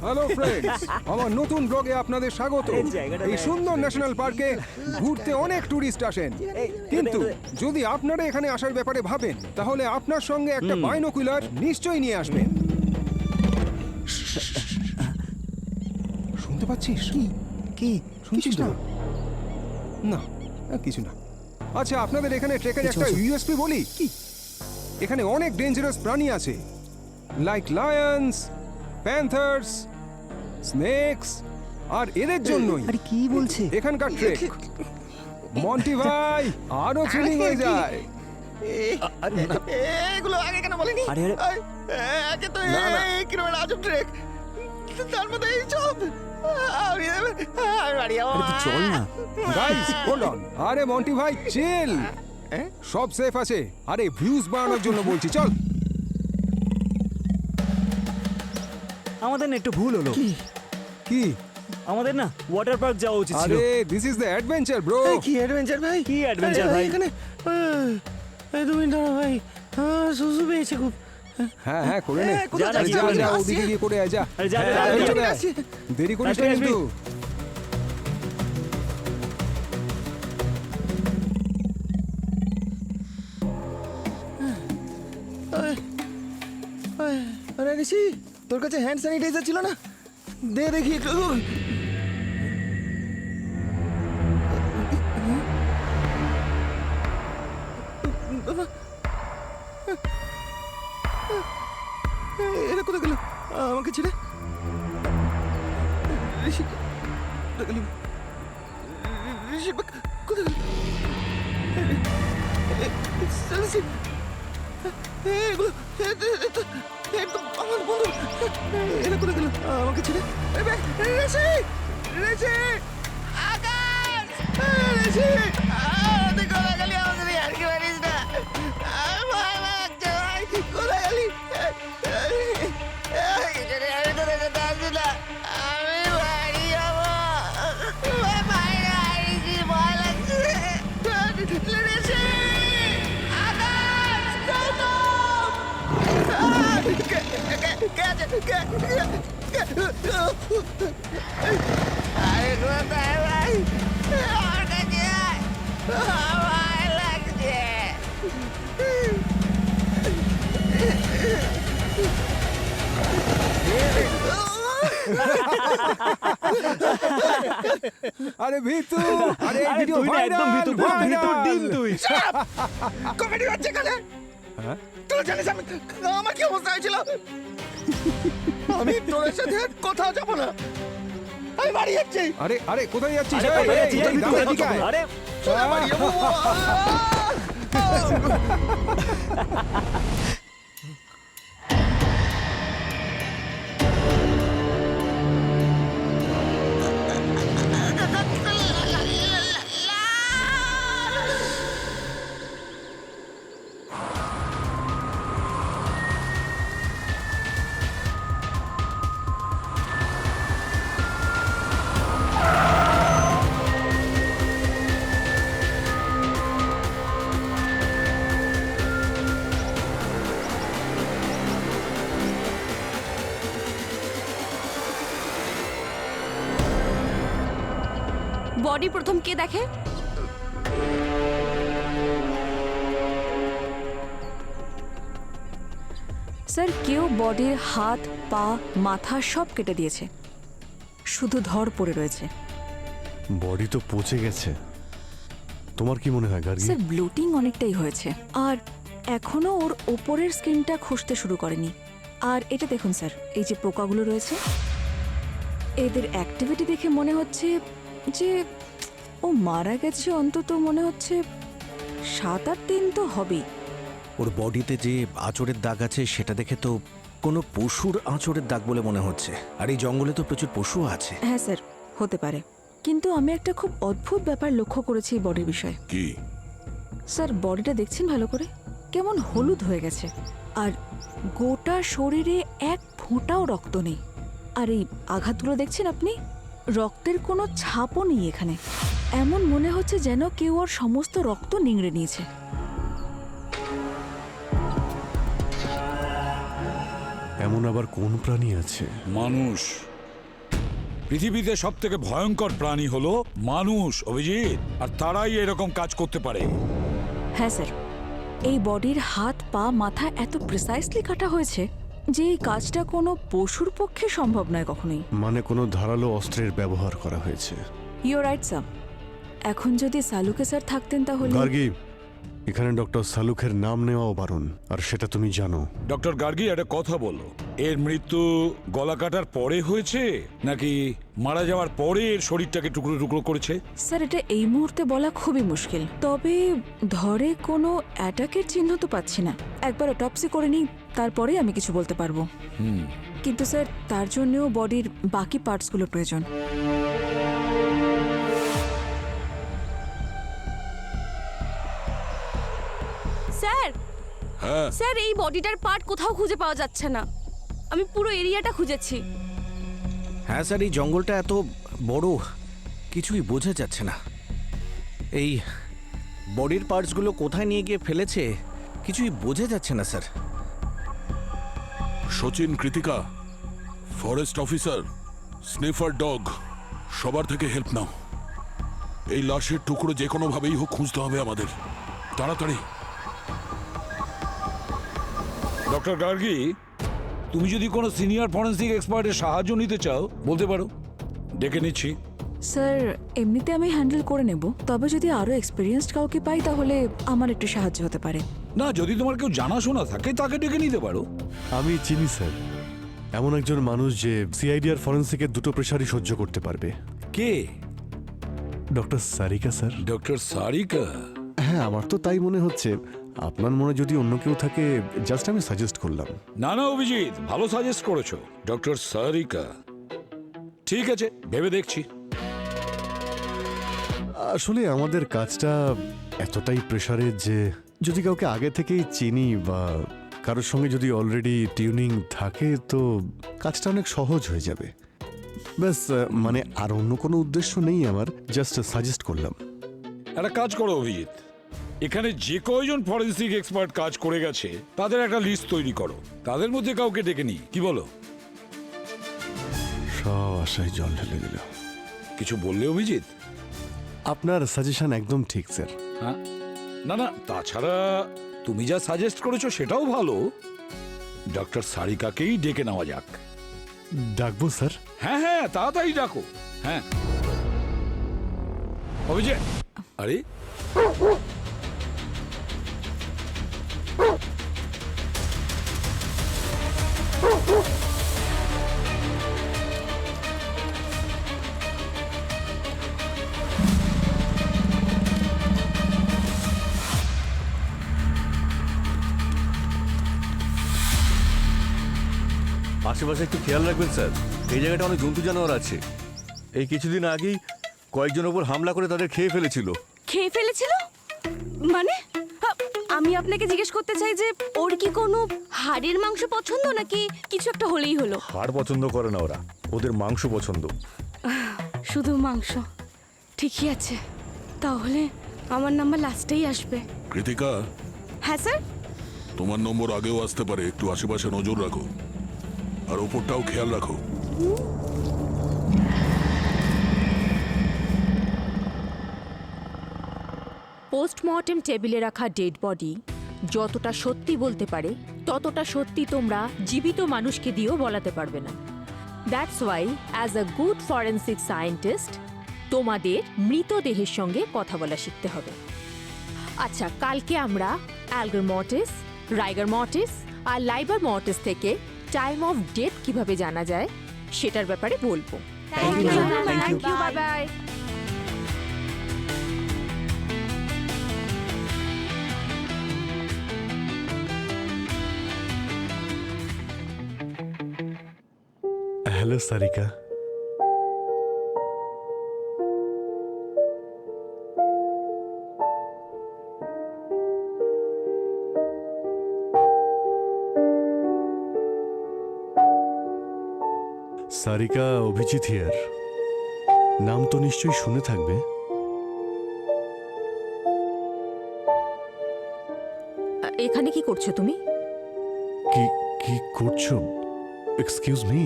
Hello friends, আমার নতুন ব্লগে আপনাদের স্বাগত। এই সুন্দর ন্যাশনাল পার্কে ঘুরতে অনেক টুরিস্ট আসেন, কিন্তু যদি আপনারা এখানে আসার ব্যাপারে ভাবেন তাহলে আপনার সঙ্গে একটা বাইনোকুলার নিশ্চয়ই নিয়ে আসবেন। শুনতে পাচ্ছিস? কি শুনছিস না? না, কিছু না। আচ্ছা, আপনাদের এখানে ট্রেকের একটা ইউএসপি বলি। কি? এখানে অনেক ডেঞ্জারাস প্রাণী আছে, লাইক লায়ন্স, প্যান্থার্স, স্নেকস, আর এদের জন্যই আরে কি বলছে? এখানকার ট্রেক। মন্টি ভাই, আরো থ্রিলিং হয়ে যায়। এগুলো আগে কেন বলিনি? আরে আগে তো কিরকম আজব ট্রেক, তার মধ্যে এই সব। আমি বাড়ি যাবো। আরে তুই চল না। Guys, hold on. আরে মন্টি ভাই, চিল। সব সেফ আছে। আরে ভিউজ বাড়ানোর জন্য বলছি, চল। আমাদের না একটু ভুল হলো। কি? আমাদের না ওয়াটার পার্ক যাওয়া উচিত ছিল। আরে this is the adventure bro. কি অ্যাডভেঞ্চার ভাই? কি অ্যাডভেঞ্চার ভাই? এখানে তুমি দাঁড়া ভাই, সুসু পেয়েছে খুব। হ্যাঁ হ্যাঁ, করে নে। কোথায় যা, যাচ্ছি? যা আমি যা, আসছি। ওদিকে গিয়ে করে আয়, যা। আরে যা, হ্যাঁ, যা, এই যা, চলে আমি আয়। আসছি। দেরি করিস না আসবি, কিন্তু। আরে ঋষি, তোর কাছে হ্যান্ড স্যানিটাইজার ছিল না? দে দেখি একটু। এটা কোথায় গেল? আমাকে ছেড়ে ঋষি কোথায় গেল? ঋষি কোথায় গেল? ঋষি, এগুলো একদম আমার বন্ধু। এরা কোথায় গেল? আমাকে ছেড়ে। ঋষি, ঋষি, আকাশ, ঋষি, তুই কোথায় গেলি? আমাকে নিয়ে আর কি পারিস না? ভয় লাগছে ভাই, কোথায় গেলি? আমি তো দেখে আসছি না, আমি বাড়ি যাবো। বাইরে ঋষি, ভয় লাগছে। ঋষি, আকাশ, গৌতম, আরে কোথায় ভাই? আমার কাছে আয়, ভয় লাগছে। আরে ভিতু, আরে এই আরে ভিডিও তুই না একদম ভাইরাল, ভিতর, পুরো ভিতর ডিম ভাইরাল। তুই। কমেডি হচ্ছে এখানে। হ্যাঁ? তোরা জানিস আমার কি অবস্থা হয়েছিল? আমি তোদের সাথে কোথাও যাবো না, আমি বাড়ি যাচ্ছি। আরে আরে, কোথায় যাচ্ছিস? আরে এই, কোথায় এই, যাচ্ছিস? এই, ভিতরে দাঁড়া, এদিকে আয়। আরে সোজা বাড়ি যাবো। বডি প্রথম কে দেখে? স্যার, কেউ বডির হাত, পা, মাথা সব কেটে দিয়েছে, শুধু ধর পড়ে রয়েছে। বডি তো পচে গেছে। তোমার কি মনে হয় গার্গী? স্যার, ব্লোটিং অনেকটাই হয়েছে, আর এখনো ওর ওপরের স্কিনটা খসতে শুরু করেনি। আর এটা দেখুন স্যার, এই যে পোকাগুলো রয়েছে, এদের অ্যাক্টিভিটি দেখে মনে হচ্ছে যে ও মারা গেছে অন্তত মনে হচ্ছে 7-8 দিন তো হবেই। ওর বডিতে যে আঁচড়ের দাগ আছে সেটা দেখে তো কোনো পশুর আঁচড়ের দাগ বলে মনে হচ্ছে। আর এই জঙ্গলে তো প্রচুর পশু আছে। হ্যাঁ স্যার, হতে পারে, কিন্তু আমি একটা খুব অদ্ভুত ব্যাপার লক্ষ্য করেছি এই বডির বিষয়ে। কি? স্যার, বডিটা দেখছেন ভালো করে, কেমন হলুদ হয়ে গেছে, আর গোটা শরীরে এক ফোঁটাও রক্ত নেই। আর এই আঘাতগুলো দেখছেন আপনি, রক্তের কোনো ছাপও নেই এখানে। এমন মনে হচ্ছে যেন কেউ ওর সমস্ত রক্ত নিংড়ে নিয়েছে। এমন আবার কোন প্রাণী আছে? মানুষ। পৃথিবীতে সব থেকে ভয়ঙ্কর প্রাণী হলো মানুষ, অভিজিৎ। আর তারাই এরকম কাজ করতে পারে। হ্যাঁ স্যার, এই বডির হাত পা মাথা এত প্রিসাইসলি কাটা হয়েছে যে এই কাজটা কোনো পশুর পক্ষে সম্ভব নয় কখনোই। মানে কোনো ধারালো অস্ত্রের ব্যবহার করা হয়েছে? You right sir. এখন যদি সালুকে স্যার থাকতেন তাহলে। গার্গী, এখানে ডক্টর সালুখের নাম নেওয়াও বারণ, আর সেটা তুমি জানো। ডক্টর গার্গী, একটা কথা বলো, এর মৃত্যু গলা কাটার পরে হয়েছে নাকি মারা যাওয়ার পরে এর শরীরটাকে টুকরো টুকরো করেছে? স্যার, এটা এই মুহূর্তে বলা খুবই মুশকিল, তবে ধরে কোনো অ্যাটাকের চিহ্ন তো পাচ্ছি না। একবার অটপসি করে নিই, তারপরেই আমি কিছু বলতে পারবো। কিন্তু স্যার, তার জন্যও বডির বাকি পার্টসগুলো প্রয়োজন। স্যার, স্যার, এই বডিটার পার্ট কোথাও খুঁজে পাওয়া যাচ্ছে না। আমি পুরো এরিয়াটা খুঁজেছি। হ্যাঁ স্যার, এই জঙ্গলটা এত বড়, কিছুই বোঝা যাচ্ছে না। এই বডির পার্টসগুলো কোথায় নিয়ে গিয়ে ফেলেছে কিছুই বোঝা যাচ্ছে না sir. Sachin, Krittika, forest officer, sniffer dog, সবার থেকে হেল্প নাও। এই লাশের টুকরো যে কোনো ভাবেই হোক খুঁজতে হবে আমাদের, তাড়াতাড়ি। ডক্টর গার্গী, তুমি যদি কোনো সিনিয়র ফরেন্সিক এক্সপার্টের সাহায্য নিতে চাও বলতে পারো, ডেকে নিচ্ছি। স্যার, এমনিতে আমি হ্যান্ডেল করে নেব, তবে যদি আরও এক্সপিরিয়েন্সড কাউকে পাই তাহলে আমার একটু সাহায্য হতে পারে। না, যদি তোমার কেউ জানাশোনা থাকে তাকে ডেকে নিতে পারো। আমি চিনি স্যার এমন একজন মানুষ যে সিআইডি আর ফরেন্সিকের দুটো প্রেশারই সহ্য করতে পারবে। কে? Doctor Sarika sir. Doctor Sarika? হ্যাঁ, আমার তো তাই মনে হচ্ছে। আপনার মনে যদি অন্য কেউ থাকে, জাস্ট আমি সাজেস্ট করলাম। না না অভিজিৎ, ভালো সাজেস্ট করেছো, ডক্টর সারিকা। ঠিক আছে, ভেবে দেখছি। আসলে আমাদের কাজটা এতটাই প্রেশারের যে যদি কাউকে আগে থেকেই চিনি বা কারোর সঙ্গে যদি অলরেডি টিউনিং থাকে তো কাজটা অনেক সহজ হয়ে যাবে। ব্যাস, মানে আর অন্য কোনো উদ্দেশ্য নেই আমার, জাস্ট সাজেস্ট করলাম। একটা কাজ করো অভিজিৎ, এখানে যে কয়জন ফরেন্সিক এক্সপার্ট কাজ করে গেছে তাদের একটা লিস্ট তৈরি করো, তাদের মধ্যে কাউকে ডেকে নিই, কি বলো? সব আশায় জল ঢেলে দিল। কিছু বললে অভিজিৎ? আপনার সাজেশন একদম ঠিক স্যার। হ্যাঁ, না না, তাছাড়া তুমি যা সাজেস্ট করেছো সেটাও ভালো। ডক্টর সারিকাকেই ডেকে নেওয়া যাক। ডাকবো স্যার? হ্যাঁ হ্যাঁ, তাড়াতাড়ি ডাকো। হ্যাঁ অভিজিৎ, আরে আশেপাশে একটু খেয়াল রাখবেন স্যার, এই জায়গাটা অনেক জন্তু জানোয়ার আছে। এই কিছুদিন আগেই কয়েকজন ওপর হামলা করে তাদের খেয়ে ফেলেছিল। খেয়ে ফেলেছিল মানে? আমি আপনাকে জিজ্ঞেস করতে চাই যে ওর কি কোনো হাড়ের মাংস পছন্দ নাকি কিছু একটা হলেই হলো? হাড় পছন্দ করে না ওরা, ওদের মাংস পছন্দ। শুধু মাংস? ঠিকই আছে, তাহলে আমার নাম্বার লাস্টেই আসবে। কৃতিকা, হ্যাঁ স্যার। তোমার নম্বর আগেও আসতে পারে, একটু আশেপাশে নজর রাখো আর ওপরটাও খেয়াল রাখো। পোস্টমর্টেম টেবিলে রাখা ডেড বডি যতটা সত্যি বলতে পারে ততটা সত্যি তোমরা জীবিত মানুষকে দিয়েও বলাতে পারবে না। That's why as a good forensic scientist তোমাদের মৃতদেহের সঙ্গে কথা বলা শিখতে হবে। আচ্ছা, কালকে আমরা অ্যালগার মর্টিস, রাইগার মর্টিস আর লাইবার মর্টিস থেকে টাইম অফ ডেথ কিভাবে জানা যায় সেটার ব্যাপারে বলবো। Thank you, bye bye. Hello Sarika. Sarika, Abhijit here. নাম তো নিশ্চয়ই শুনে থাকবে। এখানে কি করছো তুমি? কি কি করছো? Excuse me?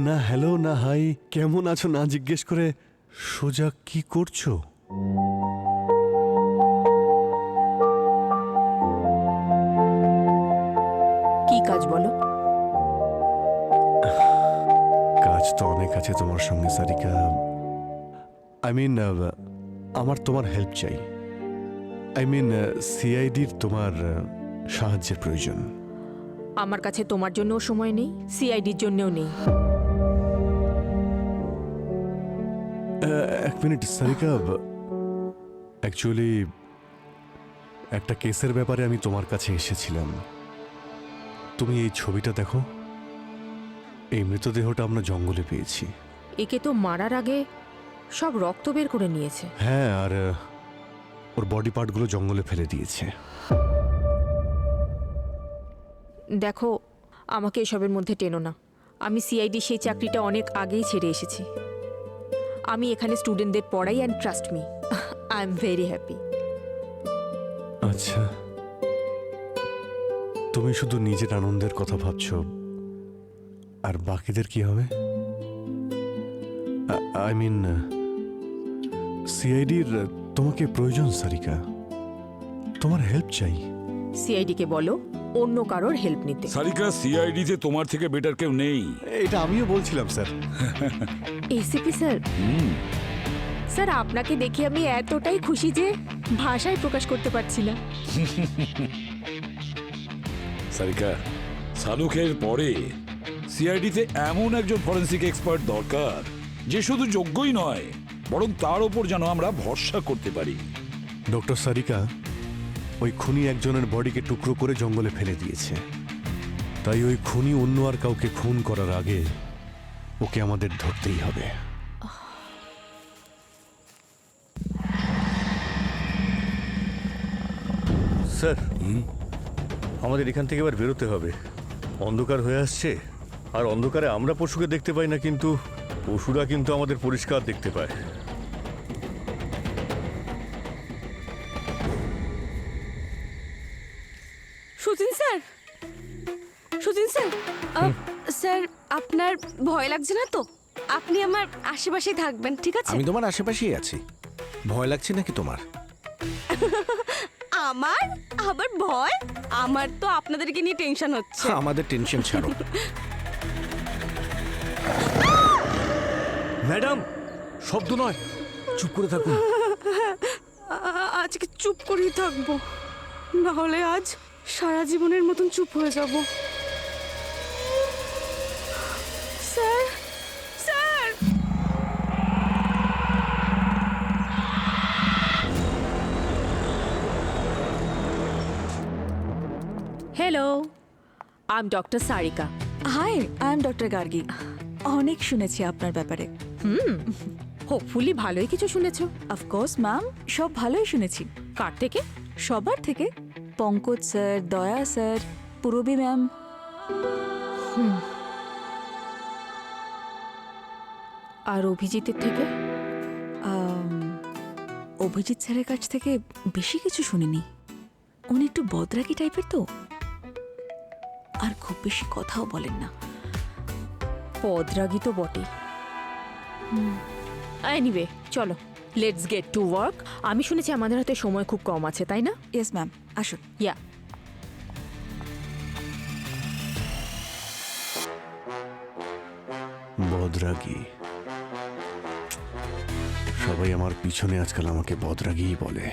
না হ্যালো না হাই, কেমন আছো না জিজ্ঞেস করে সোজা কি করছো? কি কাজ বলো? কাজ তো অনেক আছে তোমার সঙ্গে সারিকা। আই মিন আমার তোমার হেল্প চাই। আই মিন সিআইডির তোমার সাহায্যের প্রয়োজন। আমার কাছে তোমার জন্যও সময় নেই, সিআইডির জন্যও নেই। এক মিনিট সারিকা, অ্যাকচুয়ালি একটা কেসের ব্যাপারে আমি তোমার কাছে এসেছিলাম। তুমি এই ছবিটা দেখো, এই মৃতদেহটা আমরা জঙ্গলে পেয়েছি। একে তো মারার আগে সব রক্ত বের করে নিয়েছে। হ্যাঁ, আর ওর বডি পার্টগুলো জঙ্গলে ফেলে দিয়েছে। দেখো, আমাকে এসবের মধ্যে টেনো না। আমি সিআইডি সেই চাকরিটা অনেক আগেই ছেড়ে এসেছি। আমি এখানে স্টুডেন্টদের পড়াই, and trust me, I am very happy. আচ্ছা, তুমি শুধু নিজের আনন্দের কথা ভাবছো, আর বাকিদের কি হবে? আই মিন সিআইডির তোমাকে প্রয়োজন সারিকা, তোমার হেল্প চাই। সিআইডিকে বলো অন্য কারোর হেল্প নিতে। সারিকা, সিআইডি তে তোমার থেকে বেটার কেউ নেই। এটা আমিও বলছিলাম স্যার। এসিপি স্যার, স্যার আপনাকে দেখে আমি এতটাই খুশি যে ভাষায় প্রকাশ করতে পারছি না। সারিকা, সালুকের পরে সিআইডি তে এমন একজন ফরেন্সিক এক্সপার্ট দরকার যে শুধু যোগ্যই নয়, বরং তার ওপর যেন আমরা ভরসা করতে পারি। ডক্টর সারিকা, ওই খুনি একজনের বডিকে টুকরো করে জঙ্গলে ফেলে দিয়েছে। তাই ওই খুনি অন্য আর কাউকে খুন করার আগে ওকে আমাদের ধরতেই হবে। স্যার, আমাদের এখান থেকে এবার বেরোতে হবে। অন্ধকার হয়ে আসছে, আর অন্ধকারে আমরা পশুকে দেখতে পাই না, কিন্তু পশুরা কিন্তু আমাদের পরিষ্কার দেখতে পায়। Soo-jin sir, Soo-jin sir, sir আপনার ভয় লাগছে না তো? আপনি আমার আশেপাশেই থাকবেন, ঠিক আছে? আমি তোমার আশেপাশেই আছি। ভয় লাগছে নাকি তোমার? আমার আবার ভয়? আমার তো আপনাদেরকে নিয়ে টেনশন হচ্ছে। আমাদের টেনশন ছাড়ো। ম্যাডাম, শব্দ নয়, চুপ করে থাকুন। আজকে চুপ করেই থাকবো, না হলে আজ সারা জীবনের মতন চুপ হয়ে যাব। Sir, sir, hello, I am doctor Sarika. Hi, I am doctor Gargi. অনেক শুনেছি আপনার ব্যাপারে। হোপফুলি ভালোই কিছু শুনেছো। অফকোর্স ম্যাম, সব ভালোই শুনেছি। কার থেকে? সবার থেকে। পঙ্কজ স্যার, দয়া স্যার, পূরবী ম্যাম। আর অভিজিতের থেকে? অভিজিৎ স্যারের কাছ থেকে বেশি কিছু শুনিনি। উনি একটু বদরাগী টাইপের তো, আর খুব বেশি কথাও বলেন না। পদরাগী তো বটে। এনিওয়ে, চলো লেটস গেট টু ওয়ার্ক। আমি শুনেছি আমাদের হাতে সময় খুব কম আছে, তাই না? ইয়েস ম্যাম, আসুন। ইয়া। বদরাগী, সবাই আমার পিছনে আজকাল আমাকে বদরাগীই বলে।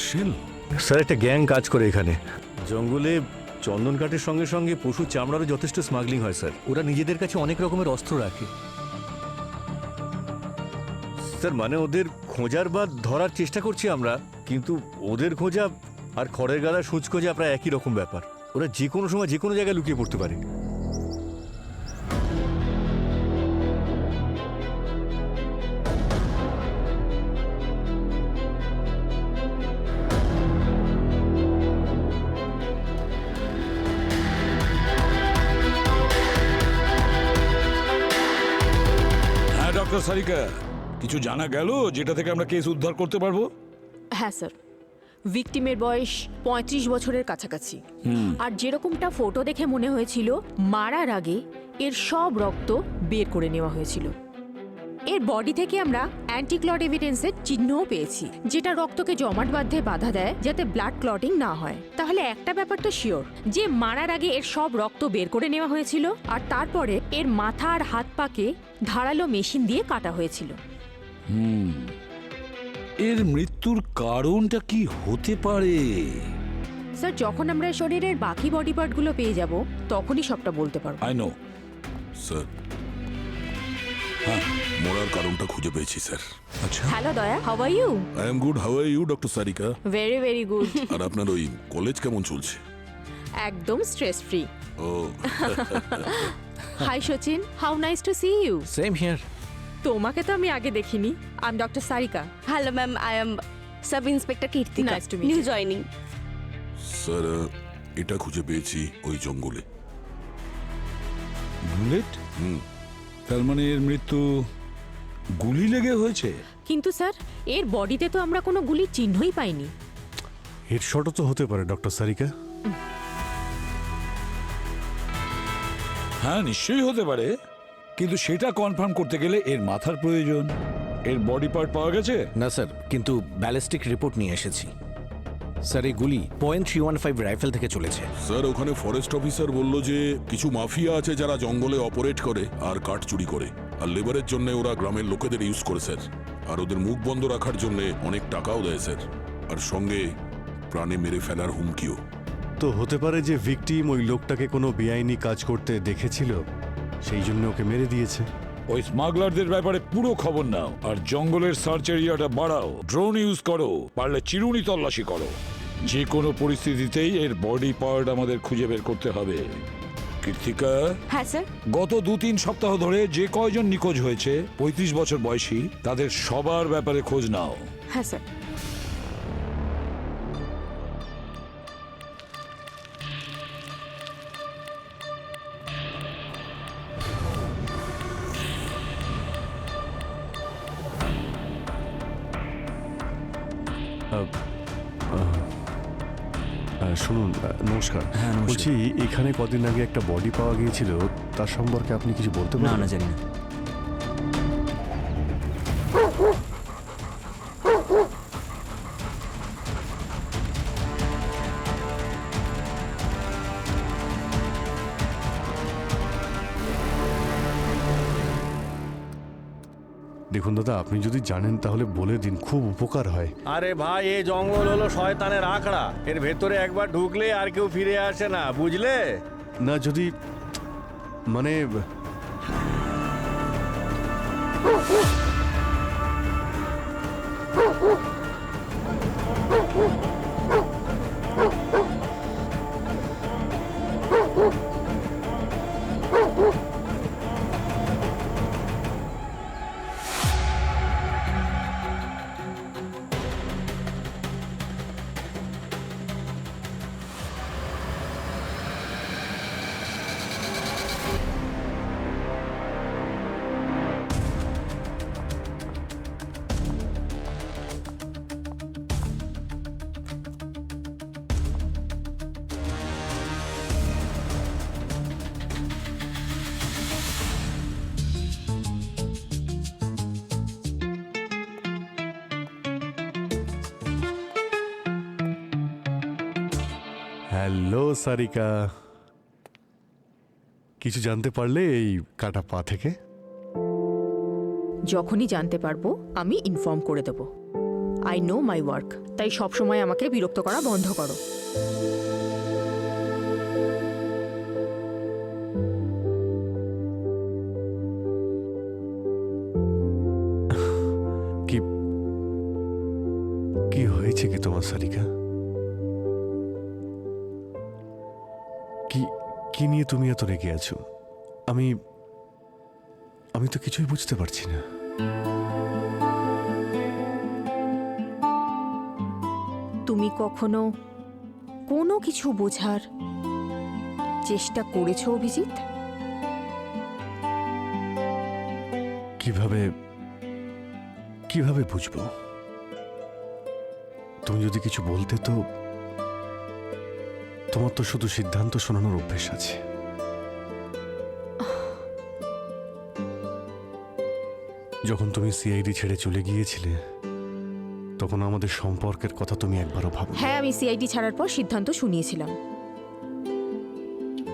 শেল? স্যার একটা গ্যাং কাজ করে এখানে জঙ্গলে। চন্দন কাঠের সঙ্গে সঙ্গে পশুর চামড়ারও যথেষ্ট স্মাগলিং হয় স্যার। ওরা নিজেদের কাছে অনেক রকমের অস্ত্র রাখে স্যার। মানে ওদের খোঁজার বা ধরার চেষ্টা করছি আমরা, কিন্তু ওদের খোঁজা আর খড়ের গাদা সুচ খোঁজা প্রায় একই রকম ব্যাপার। ওরা যে কোনো সময় যে কোনো জায়গায় লুকিয়ে পড়তে পারে। হ্যাঁ ডক্টর সারিকা, কিছু জানা গেল যেটা থেকে আমরা কেস উদ্ধার করতে পারবো? হ্যাঁ স্যার, ভিকটিমের বয়স 35 বছরের কাছাকাছি। আর যেরকমটা ফটো দেখে মনে হয়েছিল, মারার আগে এর সব রক্ত বের করে নেওয়া হয়েছিল। এর বডি থেকে আমরা অ্যান্টিক্লট এভিডেন্সের চিহ্নও পেয়েছি, যেটা রক্তকে জমাট বাঁধতে বাধা দেয় যাতে ব্লাড ক্লটিং না হয়। তাহলে একটা ব্যাপার তো শিওর, যে মারার আগে এর সব রক্ত বের করে নেওয়া হয়েছিল, আর তারপরে এর মাথা আর হাত পাকে ধারালো মেশিন দিয়ে কাটা হয়েছিল। এর মৃত্যুর কারণটা কি হতে পারে? স্যার, যখন আমরা শরীরের বাকি বডি পার্টগুলো পেয়ে যাব, তখনই সবটা বলতে পারবো। I know. স্যার, হ্যাঁ, মরার কারণটা খুঁজে পেয়েছি স্যার। আচ্ছা, hello Daya, how are you? I am good, how are you doctor Sarika? Very very good. আর আপনার ওই কলেজ কেমন চলছে? একদম stress free. Oh hi Sachin, how nice to see you. Same here. তোমাকে তো আমি আগে দেখিনি। I am doctor Sarika. Hello ma'am, I am sub inspector Kirtika. Nice to meet new you. Joining. Sir, এটা খুঁজে পেয়েছি ওই জঙ্গলে। বুলেট? হুম। তার মানে এর মৃত্যু গুলি লেগে হয়েছে? কিন্তু স্যার, এর বডিতে তো আমরা কোনো গুলির চিহ্নই পাইনি। হেডশটও তো হতে পারে ডক্টর সারিকা। হ্যাঁ, নিশ্চয়ই হতে পারে, কিন্তু সেটা কনফার্ম করতে গেলে এর মাথার প্রয়োজন। এর বডি পার্ট পাওয়া গেছে? না স্যার, কিন্তু ব্যালিস্টিক রিপোর্ট নিয়ে এসেছি। স্যার, এই গুলি .315 রাইফেল থেকে চলেছে। স্যার, ওখানে ফরেস্ট অফিসার বলল যে কিছু মাফিয়া আছে যারা জঙ্গলে অপারেট করে আর কাঠ চুরি করে, আর লেবারের জন্য ওরা গ্রামের লোকেদের ইউজ করে স্যার। আর ওদের মুখ বন্ধ রাখার জন্য অনেক টাকাও দেয় স্যার, আর সঙ্গে প্রাণে মেরে ফেলার হুমকিও। তো হতে পারে যে ভিকটিম ওই লোকটাকে কোনো বেআইনি কাজ করতে দেখেছিল, সেই জন্য ওকে মেরে দিয়েছে। ওই স্মাগলারদের ব্যাপারে পুরো খবর নাও, আর জঙ্গলের সার্চ এরিয়াটা বাড়াও। ড্রোন ইউজ করো, পারলে চিরুনি তল্লাশি করো। যে কোনো পরিস্থিতিতেই এর বডি পার্ট আমাদের খুঁজে বের করতে হবে। কীর্তিকা, হ্যাঁ স্যার। গত 2-3 সপ্তাহ ধরে যে কয়জন নিখোঁজ হয়েছে 35 বছর বয়সী, তাদের সবার ব্যাপারে খোঁজ নাও। হ্যাঁ স্যার। শুনুন, নমস্কার। বলছি, এখানে কদিন আগে একটা বডি পাওয়া গিয়েছিল, তার সম্পর্কে আপনি কিছু বলতে পারেন? না, জানি না। দেখুন দাদা, আপনি যদি জানেন তাহলে বলে দিন, খুব উপকার হয়। আরে ভাই, এই জঙ্গল হলো শয়তানের আখড়া। এর ভেতরে একবার ঢুকলে আর কেউ ফিরে আসে না, বুঝলে? না, যদি মানে হ্যালো সারিকা, কিছু জানতে পারলে এই কাটা পা থেকে? যখনই জানতে পারবো আমি ইনফর্ম করে দেব। আই নো মাই ওয়ার্ক, তাই সবসময় আমাকে বিরক্ত করা বন্ধ করো। কি কি হয়েছে কি তোমার সারিকা? কি কি নিয়ে তুমি এত রেগে আছো? আমি আমি তো কিছুই বুঝতে পারছি না। তুমি কখনো কোনো কিছু বোঝার চেষ্টা করেছো অভিজিৎ? কিভাবে কিভাবে বুঝবো? তুমি যদি কিছু বলতে তো। তোমার তো শুধু সিদ্ধান্ত শোনানোর অভ্যেস আছে। যখন তুমি সিআইডি ছেড়ে চলে গিয়েছিলে তখন আমাদের সম্পর্কের কথা তুমি একবারও ভাবো? হ্যাঁ, আমি সিআইডি ছাড়ার পর সিদ্ধান্ত শুনিয়েছিলাম,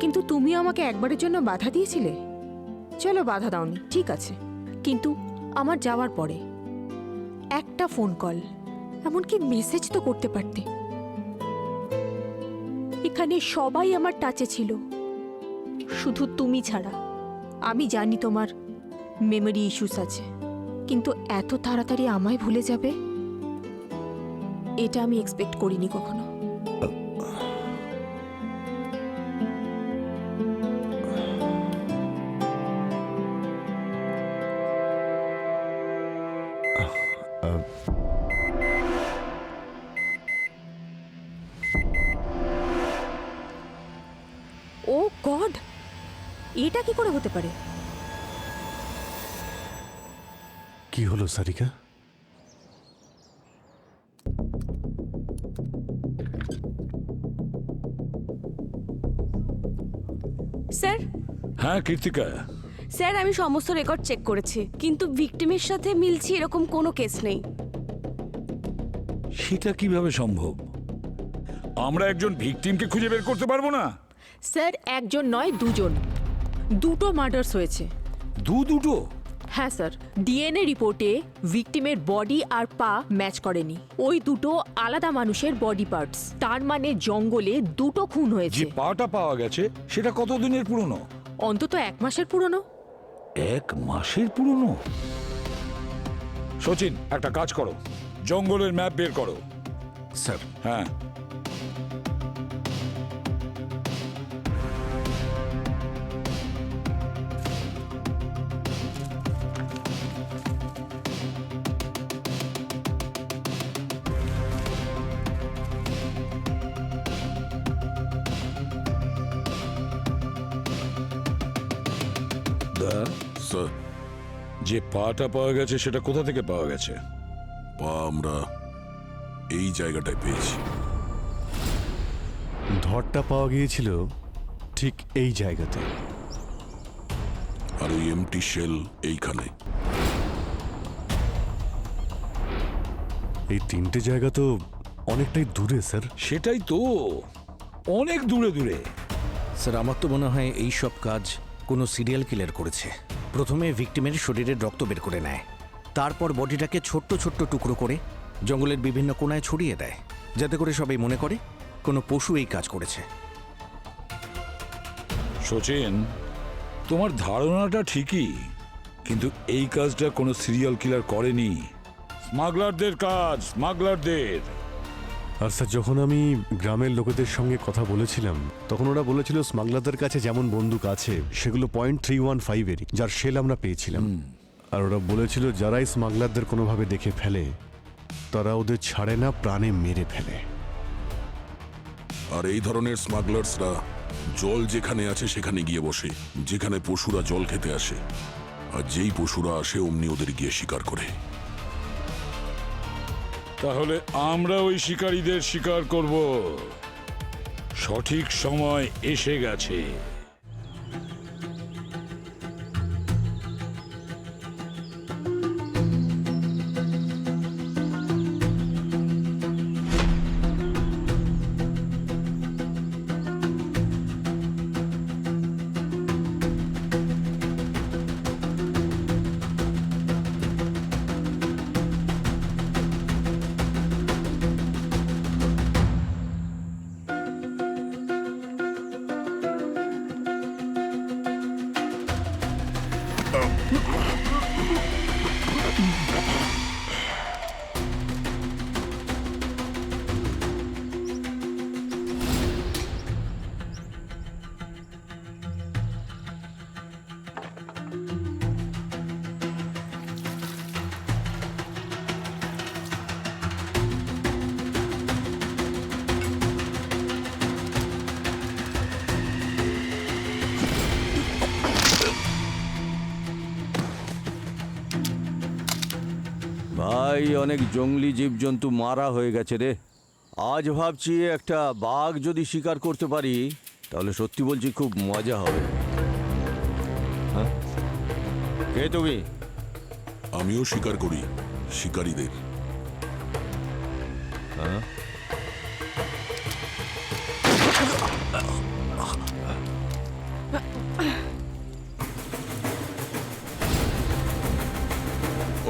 কিন্তু তুমিও আমাকে একবারের জন্য বাধা দিয়েছিলে। চলো, বাধা দাওনি, ঠিক আছে, কিন্তু আমার যাওয়ার পরে একটা ফোন কল, এমনকি মেসেজ তো করতে পারতে। এখানে সবাই আমার টাচে ছিল, শুধু তুমি ছাড়া। আমি জানি তোমার মেমোরি ইস্যুস আছে, কিন্তু এত তাড়াতাড়ি আমায় ভুলে যাবে এটা আমি এক্সপেক্ট করিনি কখনো। ও গড, এটা কি করে হতে পারে? কি হলো সারিকা? স্যার, হ্যাঁ কৃতিকা, স্যার আমি সমস্ত রেকর্ড চেক করেছি, কিন্তু ভিকটিমের সাথে মিলছে এরকম কোনো কেস নেই। সেটা কিভাবে সম্ভব? আমরা একজন ভিকটিমকে খুঁজে বের করতে পারবো না? স্যার, একজন নয়, দুজন, দুটো মার্ডার্স হয়েছে। দুটো? হ্যাঁ স্যার, ডিএনএ রিপোর্টে ভিকটিমের বডি আর পা ম্যাচ করেনি। ওই দুটো আলাদা মানুষের বডি পার্টস। তার মানে জঙ্গলে দুটো খুন যে হয়েছে। পাটা পাওয়া গেছে সেটা কতদিনের পুরনো? অন্তত 1 মাসের পুরনো। 1 মাসের পুরনো? সচিন, একটা কাজ করো, জঙ্গলের ম্যাপ বের করো। স্যার, হ্যাঁ। স্যার, যে পাটা পাওয়া গেছে সেটা কোথা থেকে পাওয়া গেছে? পা আমরা এই জায়গাটায় পেয়েছি। ধরটা পাওয়া গিয়েছিল ঠিক এই জায়গাতে, আর ওই এমটি শেল এইখানে। এই 3টে জায়গা তো অনেকটাই দূরে স্যার। সেটাই তো, অনেক দূরে দূরে। স্যার আমার তো মনে হয় এই সব কাজ কোনো সিরিয়াল কিলার করেছে। প্রথমে ভিকটিমের শরীরের রক্ত বের করে নেয়, তারপর বডিটাকে ছোট্ট ছোট্ট টুকরো করে জঙ্গলের বিভিন্ন কোণায় ছড়িয়ে দেয়, যাতে করে সবাই মনে করে কোনো পশু এই কাজ করেছে। সচিন, তোমার ধারণাটা ঠিকই, কিন্তু এই কাজটা কোনো সিরিয়াল কিলার করেনি। স্মাগলারদের কাজ, স্মাগলারদের। আর স্যার, যখন আমি গ্রামের লোকেদের সঙ্গে কথা বলেছিলাম তখন ওরা বলেছিল স্মাগলারদের কাছে যেমন বন্দুক আছে সেগুলো .315 এরই, যার শেল আমরা পেয়েছিলাম। আর ওরা বলেছিল যারাই স্মাগলারদের কোনোভাবে দেখে ফেলে তারা ওদের ছাড়ে না, প্রাণে মেরে ফেলে। আর এই ধরনের স্মাগলার্সরা জল যেখানে আছে সেখানে গিয়ে বসে, যেখানে পশুরা জল খেতে আসে, আর যেই পশুরা আসে অমনি ওদের গিয়ে শিকার করে। তাহলে আমরা ওই শিকারীদের শিকার করব। সঠিক সময় এসে গেছে। ভাই অনেক জঙ্গলি জীবজন্তু মারা হয়ে গেছে রে। আজ ভাবছি একটা বাঘ যদি শিকার করতে পারি তাহলে সত্যি বলছি খুব মজা হবে। হ্যাঁ? কে তুমি? আমিও শিকার করি শিকারীদের। হ্যাঁ?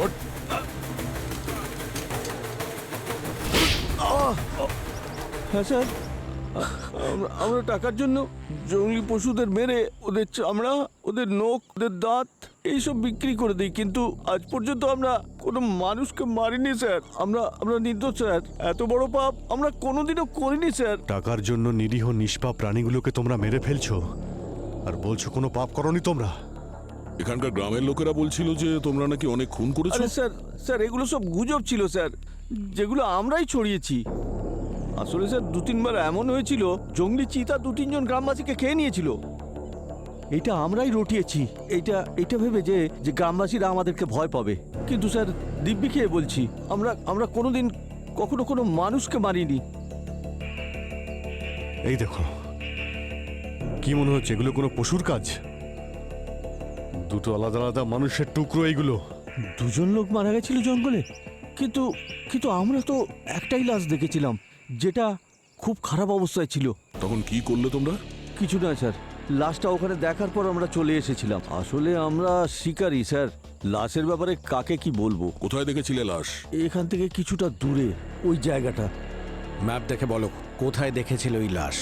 ওঠ! হ্যাঁ স্যার, আমরা টাকার জন্য জঙ্গলি পশুদের মেরে ওদের চামড়া, ওদের নখ, ওদের দাঁত এইসব বিক্রি করে দিই, কিন্তু আজ পর্যন্ত আমরা কোনো মানুষকে মারিনি স্যার। আমরা নির্দোষ স্যার। এত বড় পাপ আমরা কোনোদিনও করিনি স্যার। টাকার জন্য নিরীহ নিষ্পাপ প্রাণীগুলোকে তোমরা মেরে ফেলছো আর বলছো কোনো পাপ করনি তোমরা। এখানকার গ্রামের লোকেরা বলছিল যে তোমরা নাকি অনেক খুন করেছো। আরে স্যার এগুলো সব গুজব ছিল স্যার, যেগুলো আমরাই ছড়িয়েছি। আসলে স্যার 2-3 বার এমন হয়েছিল জঙ্গলি চিতা 2-3 জন গ্রামবাসীকে খেয়ে নিয়েছিল। এটা আমরাই রটিয়েছি, এটা ভেবে যে গ্রামবাসীরা আমাদেরকে ভয় পাবে। কিন্তু স্যার দিব্যি খেয়ে বলছি আমরা কোনোদিন কখনো কোনো মানুষকে মারিনি। এই দেখো, কি মনে হচ্ছে এগুলো কোনো পশুর কাজ? দুটো আলাদা আলাদা মানুষের টুকরো এইগুলো। 2 জন লোক মারা গেছিল জঙ্গলে, কিন্তু আমরা তো একটাই লাশ দেখেছিলাম যেটা খুব খারাপ অবস্থায় ছিল। তখন কি করলে তোমরা? কিছু না স্যার, লাশটা ওখানে দেখার পর আমরা চলে এসেছিলাম। আসলে আমরা শিকারী স্যার, লাশের ব্যাপারে কাকে কি বলবো। কোথায় দেখেছিলে লাশ? এখান থেকে কিছুটা দূরে ওই জায়গাটা। ম্যাপ দেখে বলো কোথায় দেখেছিল ওই লাশ।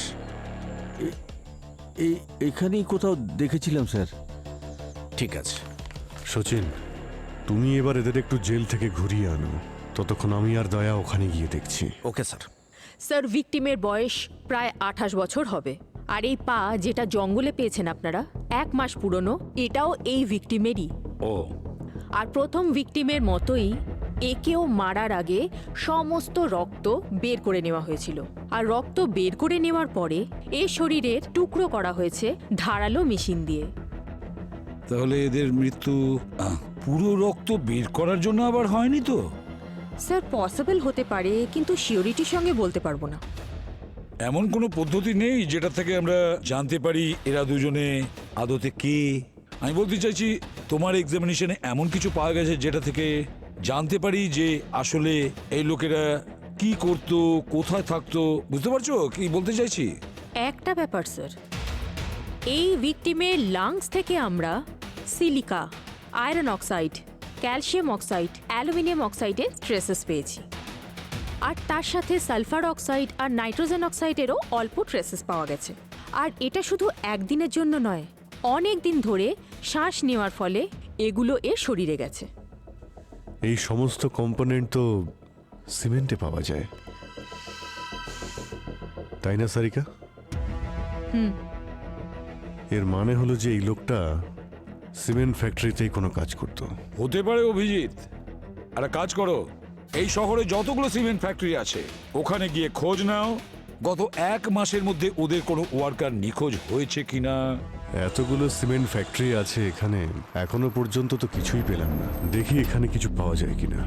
এখানেই কোথাও দেখেছিলাম স্যার। ঠিক আছে সচিন, তুমি এবার এদের একটু জেল থেকে ঘুরিয়ে আনো, ততক্ষণ আমি আর দয়া ওখানে গিয়ে দেখছি। Okay sir. স্যার, ভিকটিমের বয়স প্রায় 28 বছর হবে। আর এই পা যেটা জঙ্গলে পেয়েছেন আপনারা 1 মাস পুরনো, এটাও এই ভিকটিমেরই। ও আর প্রথম ভিকটিমের মতোই একেও মারার আগে সমস্ত রক্ত বের করে নেওয়া হয়েছিল। আর রক্ত বের করে নেওয়ার পরে এর শরীরের টুকরো করা হয়েছে ধারালো মেশিন দিয়ে। তাহলে এদের মৃত্যু পুরো রক্ত বের করার জন্য আবার হয়নি তো? স্যার, পসিবল হতে পারে, কিন্তু শিওরিটির সঙ্গে বলতে পারবো না। এমন কোনো পদ্ধতি নেই যেটা থেকে আমরা জানতে পারি এরা দুজনে আদতে কে? আমি বলতে চাইছি তোমার এক্সামিনেশনে এমন কিছু পাওয়া গেছে যেটা থেকে জানতে পারি যে আসলে এই লোকেরা কি করতো, কোথায় থাকতো? বুঝতে পারছো কি বলতে চাইছি? একটা ব্যাপার স্যার, এই ভিকটিমের লাংস থেকে আমরা silica, iron oxide, calcium oxide, aluminium অক্সাইডের ট্রেসেস পেয়েছি। আর তার সাথে সালফার অক্সাইড আর নাইট্রোজেন অক্সাইডেরও অল্প ট্রেসেস পাওয়া গেছে। আর এটা শুধু একদিনের জন্য নয়, অনেক দিন ধরে শ্বাস নেওয়ার ফলে এগুলো এর শরীরে গেছে। এই সমস্ত কম্পোনেন্ট তো সিমেন্টে পাওয়া যায়, তাই না সারিকা? এর মানে হলো যে এই লোকটা সিমেন্ট ফ্যাক্টরিতেই কোনো কাজ করতো। হতে পারে অভিজিৎ। একটা কাজ করো, এই শহরে যতগুলো সিমেন্ট ফ্যাক্টরি আছে ওখানে গিয়ে খোঁজ নাও গত 1 মাসের মধ্যে ওদের কোনো ওয়ার্কার নিখোঁজ হয়েছে কিনা। এতগুলো সিমেন্ট ফ্যাক্টরি আছে এখানে, এখনো পর্যন্ত তো কিছুই পেলাম না। দেখি এখানে কিছু পাওয়া যায় কিনা।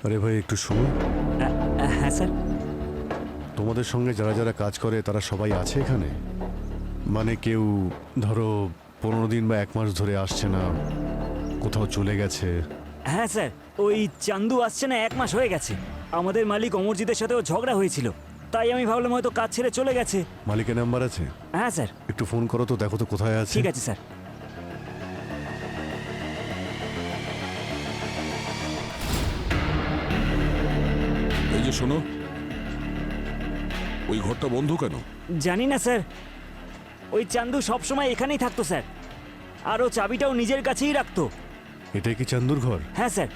আরে ভাই একটু শুনুন। হ্যাঁ স্যার। তোমাদের সঙ্গে যারা যারা কাজ করে তারা সবাই আছে এখানে? মানে কেউ ধরো 15 দিন বা 1 মাস ধরে আসছে না, কোথাও চলে গেছে? হ্যাঁ স্যার, ওই চান্দু আসছে না 1 মাস হয়ে গেছে। আমাদের মালিক অমরজিতের সাথেও ঝগড়া হয়েছিল, তাই আমি ভাবলাম হয়তো কাজ ছেড়ে চলে গেছে। মালিকের নাম্বার আছে? হ্যাঁ স্যার। একটু ফোন করো তো, দেখো তো কোথায় আছে। ঠিক আছে স্যার। এই যে শোনো, ওই ঘরটা বন্ধ কেন? জানি না স্যার, ওই চান্দু সবসময় এখানেই থাকতো স্যার। আর ও চাবিটাও নিজের কাছেই রাখতো। এটাই কি চান্দুর ঘর? হ্যাঁ স্যার।